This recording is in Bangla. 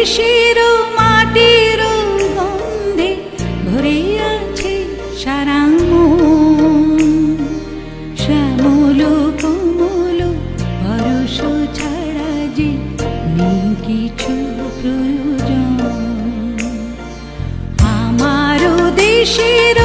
দেশের মাটির গন্ধে ভরে আছে সারা মন। শ্যামল কোমল পরশ ছাড়া যে নেই কিছু প্রয়োজন। আমার দেশের